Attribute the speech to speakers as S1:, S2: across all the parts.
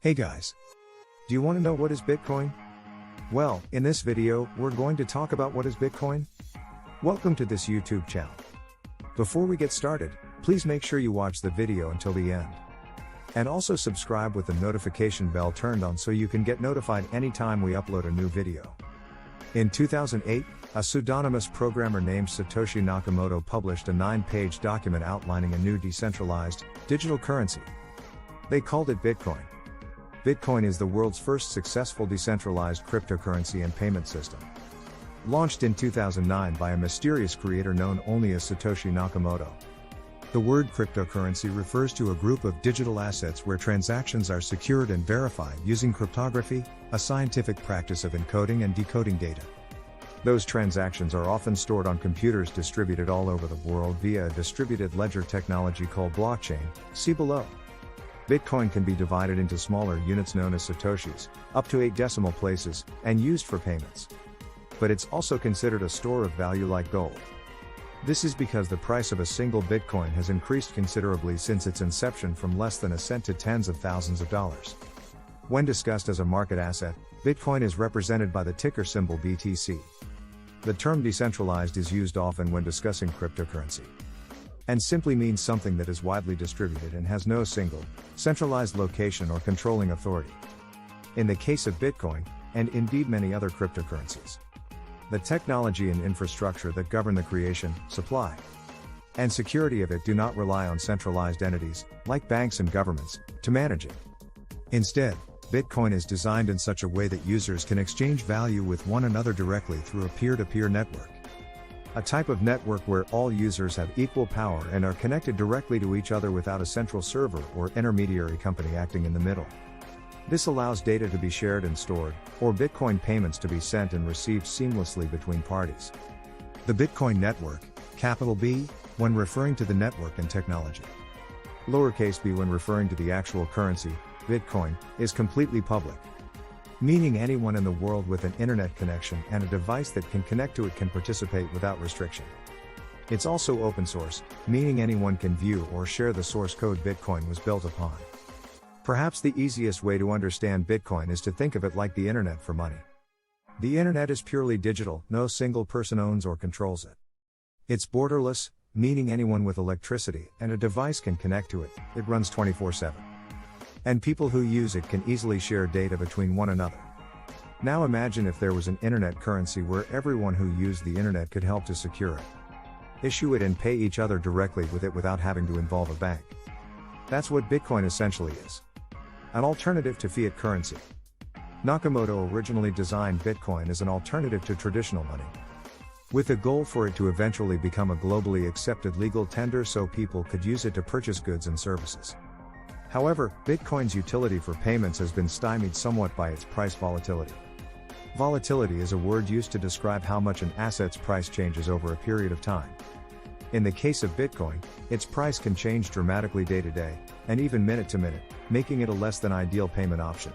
S1: Hey guys! Do you want to know what is Bitcoin? Well, in this video, we're going to talk about what is Bitcoin. Welcome to this YouTube channel. Before we get started, please make sure you watch the video until the end. And also subscribe with the notification bell turned on so you can get notified anytime we upload a new video. In 2008, a pseudonymous programmer named Satoshi Nakamoto published a 9-page document outlining a new decentralized, digital currency. They called it Bitcoin. Bitcoin is the world's first successful decentralized cryptocurrency and payment system. Launched in 2009 by a mysterious creator known only as Satoshi Nakamoto. The word cryptocurrency refers to a group of digital assets where transactions are secured and verified using cryptography, a scientific practice of encoding and decoding data. Those transactions are often stored on computers distributed all over the world via a distributed ledger technology called blockchain, see below. Bitcoin can be divided into smaller units known as satoshis, up to 8 decimal places, and used for payments. But it's also considered a store of value like gold. This is because the price of a single Bitcoin has increased considerably since its inception from less than a cent to tens of thousands of dollars. When discussed as a market asset, Bitcoin is represented by the ticker symbol BTC. The term decentralized is used often when discussing cryptocurrency, and simply means something that is widely distributed and has no single, centralized location or controlling authority. In the case of Bitcoin, and indeed many other cryptocurrencies, the technology and infrastructure that govern the creation, supply, and security of it do not rely on centralized entities, like banks and governments, to manage it. Instead, Bitcoin is designed in such a way that users can exchange value with one another directly through a peer-to-peer network. A type of network where all users have equal power and are connected directly to each other without a central server or intermediary company acting in the middle. This allows data to be shared and stored, or Bitcoin payments to be sent and received seamlessly between parties. The Bitcoin network, capital B, when referring to the network and technology. Lowercase b when referring to the actual currency, Bitcoin, is completely public. Meaning anyone in the world with an internet connection and a device that can connect to it can participate without restriction. It's also open source, meaning anyone can view or share the source code Bitcoin was built upon. Perhaps the easiest way to understand Bitcoin is to think of it like the internet for money. The internet is purely digital, no single person owns or controls it. It's borderless, meaning anyone with electricity and a device can connect to it, it runs 24/7. And people who use it can easily share data between one another. Now imagine if there was an internet currency where everyone who used the internet could help to secure it, issue it and pay each other directly with it without having to involve a bank. That's what Bitcoin essentially is. An alternative to fiat currency. Nakamoto originally designed Bitcoin as an alternative to traditional money, with a goal for it to eventually become a globally accepted legal tender so people could use it to purchase goods and services. However, Bitcoin's utility for payments has been stymied somewhat by its price volatility. Volatility is a word used to describe how much an asset's price changes over a period of time. In the case of Bitcoin, its price can change dramatically day to day, and even minute to minute, making it a less than ideal payment option.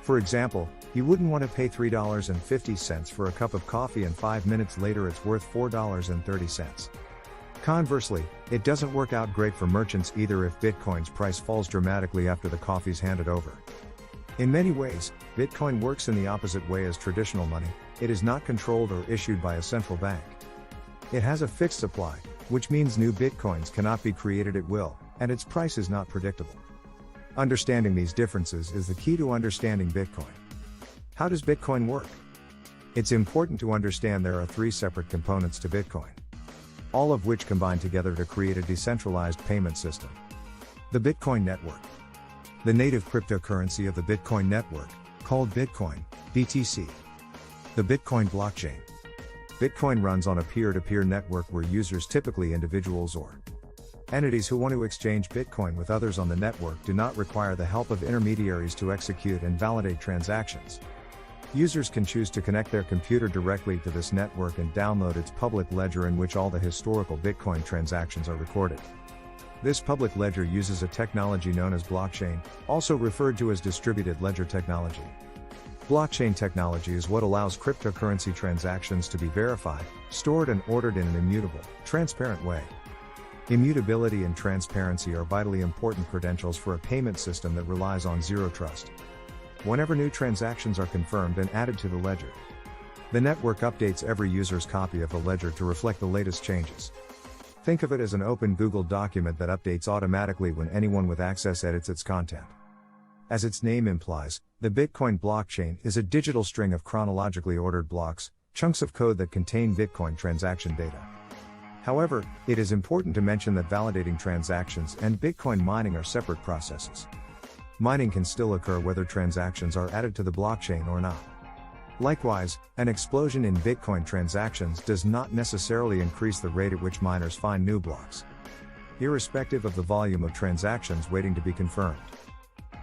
S1: For example, you wouldn't want to pay $3.50 for a cup of coffee and 5 minutes later it's worth $4.30. Conversely, it doesn't work out great for merchants either if Bitcoin's price falls dramatically after the coffee's handed over. In many ways, Bitcoin works in the opposite way as traditional money. It is not controlled or issued by a central bank. It has a fixed supply, which means new Bitcoins cannot be created at will, and its price is not predictable. Understanding these differences is the key to understanding Bitcoin. How does Bitcoin work? It's important to understand there are 3 separate components to Bitcoin, all of which combine together to create a decentralized payment system. The Bitcoin network. The native cryptocurrency of the Bitcoin network, called Bitcoin, BTC. The Bitcoin blockchain. Bitcoin runs on a peer-to-peer network where users, typically individuals or entities who want to exchange Bitcoin with others on the network, do not require the help of intermediaries to execute and validate transactions. Users can choose to connect their computer directly to this network and download its public ledger in which all the historical Bitcoin transactions are recorded. This public ledger uses a technology known as blockchain, also referred to as distributed ledger technology. Blockchain technology is what allows cryptocurrency transactions to be verified, stored and ordered in an immutable, transparent way. Immutability and transparency are vitally important credentials for a payment system that relies on zero trust. Whenever new transactions are confirmed and added to the ledger, the network updates every user's copy of the ledger to reflect the latest changes. Think of it as an open Google document that updates automatically when anyone with access edits its content. As its name implies, the Bitcoin blockchain is a digital string of chronologically ordered blocks, chunks of code that contain Bitcoin transaction data. However, it is important to mention that validating transactions and Bitcoin mining are separate processes. Mining can still occur whether transactions are added to the blockchain or not. Likewise, an explosion in Bitcoin transactions does not necessarily increase the rate at which miners find new blocks, irrespective of the volume of transactions waiting to be confirmed.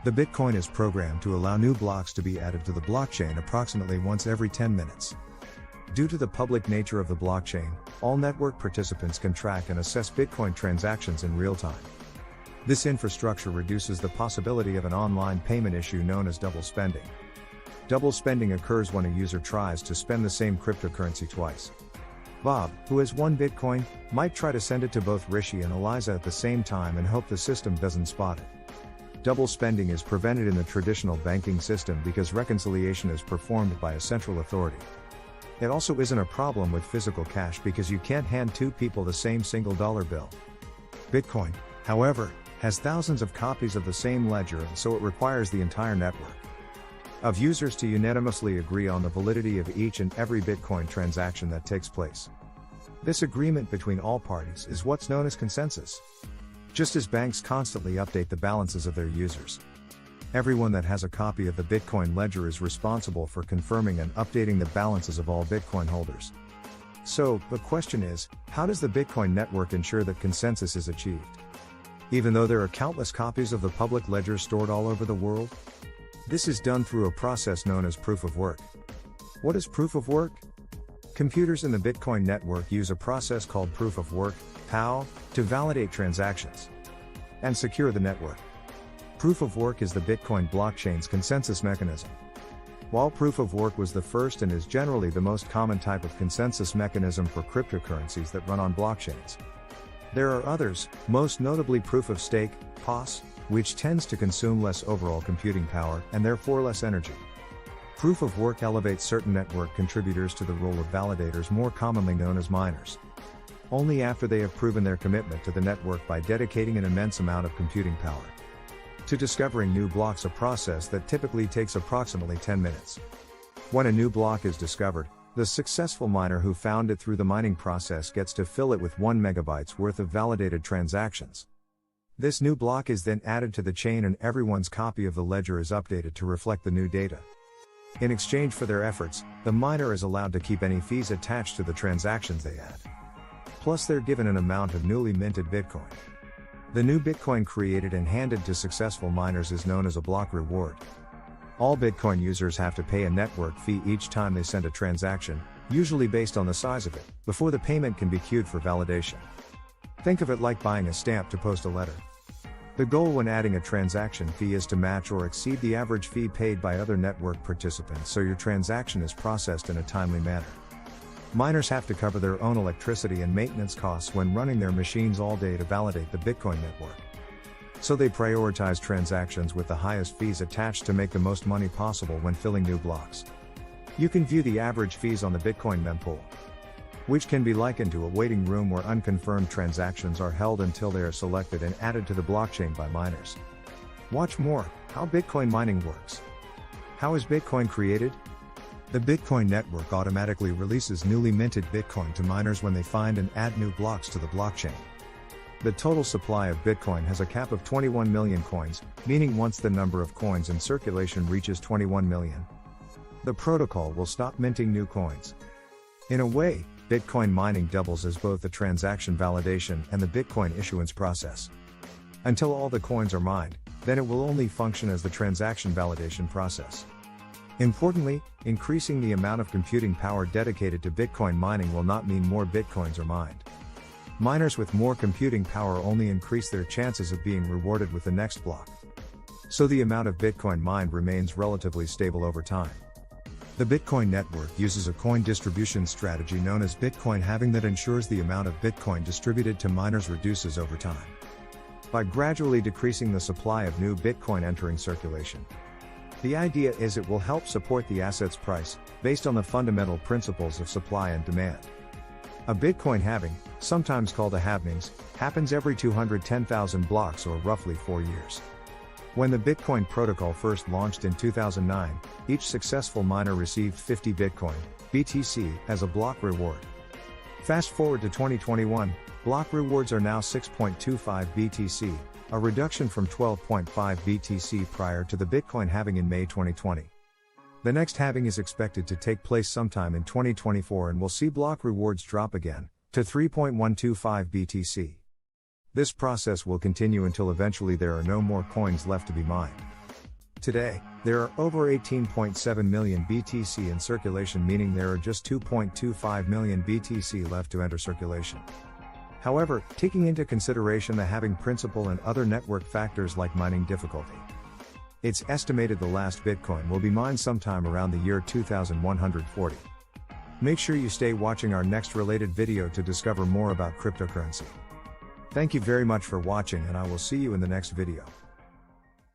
S1: The Bitcoin is programmed to allow new blocks to be added to the blockchain approximately once every 10 minutes. Due to the public nature of the blockchain, all network participants can track and assess Bitcoin transactions in real time. This infrastructure reduces the possibility of an online payment issue known as double spending. Double spending occurs when a user tries to spend the same cryptocurrency twice. Bob, who has one Bitcoin, might try to send it to both Rishi and Eliza at the same time and hope the system doesn't spot it. Double spending is prevented in the traditional banking system because reconciliation is performed by a central authority. It also isn't a problem with physical cash because you can't hand two people the same single dollar bill. Bitcoin, however, has thousands of copies of the same ledger, and so it requires the entire network of users to unanimously agree on the validity of each and every Bitcoin transaction that takes place. This agreement between all parties is what's known as consensus. Just as banks constantly update the balances of their users, everyone that has a copy of the Bitcoin ledger is responsible for confirming and updating the balances of all Bitcoin holders. So, the question is, how does the Bitcoin network ensure that consensus is achieved, even though there are countless copies of the public ledger stored all over the world? This is done through a process known as proof of work. What is proof of work? Computers in the Bitcoin network use a process called proof of work, POW, to validate transactions and secure the network. Proof of work is the Bitcoin blockchain's consensus mechanism. While proof of work was the first and is generally the most common type of consensus mechanism for cryptocurrencies that run on blockchains, there are others, most notably proof of stake, POS, which tends to consume less overall computing power and therefore less energy. Proof of work elevates certain network contributors to the role of validators, more commonly known as miners, only after they have proven their commitment to the network by dedicating an immense amount of computing power to discovering new blocks, a process that typically takes approximately 10 minutes. When a new block is discovered, the successful miner who found it through the mining process gets to fill it with 1 megabytes worth of validated transactions. This new block is then added to the chain and everyone's copy of the ledger is updated to reflect the new data. In exchange for their efforts, the miner is allowed to keep any fees attached to the transactions they add. Plus they're given an amount of newly minted Bitcoin. The new Bitcoin created and handed to successful miners is known as a block reward. All Bitcoin users have to pay a network fee each time they send a transaction, usually based on the size of it, before the payment can be queued for validation. Think of it like buying a stamp to post a letter. The goal when adding a transaction fee is to match or exceed the average fee paid by other network participants so your transaction is processed in a timely manner. Miners have to cover their own electricity and maintenance costs when running their machines all day to validate the Bitcoin network. So they prioritize transactions with the highest fees attached to make the most money possible when filling new blocks. You can view the average fees on the Bitcoin mempool, which can be likened to a waiting room where unconfirmed transactions are held until they are selected and added to the blockchain by miners. Watch more, how Bitcoin mining works. How is Bitcoin created? The Bitcoin network automatically releases newly minted Bitcoin to miners when they find and add new blocks to the blockchain. The total supply of Bitcoin has a cap of 21 million coins, meaning once the number of coins in circulation reaches 21 million, the protocol will stop minting new coins. In a way, Bitcoin mining doubles as both the transaction validation and the Bitcoin issuance process. Until all the coins are mined, then it will only function as the transaction validation process. Importantly, increasing the amount of computing power dedicated to Bitcoin mining will not mean more Bitcoins are mined. Miners with more computing power only increase their chances of being rewarded with the next block. So the amount of Bitcoin mined remains relatively stable over time. The Bitcoin network uses a coin distribution strategy known as Bitcoin halving that ensures the amount of Bitcoin distributed to miners reduces over time, by gradually decreasing the supply of new Bitcoin entering circulation. The idea is it will help support the asset's price, based on the fundamental principles of supply and demand. A Bitcoin halving, sometimes called a halvenings, happens every 210,000 blocks or roughly 4 years. When the Bitcoin protocol first launched in 2009, each successful miner received 50 Bitcoin, BTC, as a block reward. Fast forward to 2021, block rewards are now 6.25 BTC, a reduction from 12.5 BTC prior to the Bitcoin halving in May 2020. The next halving is expected to take place sometime in 2024 and will see block rewards drop again, to 3.125 BTC. This process will continue until eventually there are no more coins left to be mined. Today, there are over 18.7 million BTC in circulation, meaning there are just 2.25 million BTC left to enter circulation. However, taking into consideration the halving principle and other network factors like mining difficulty, it's estimated the last Bitcoin will be mined sometime around the year 2140. Make sure you stay watching our next related video to discover more about cryptocurrency. Thank you very much for watching, and I will see you in the next video.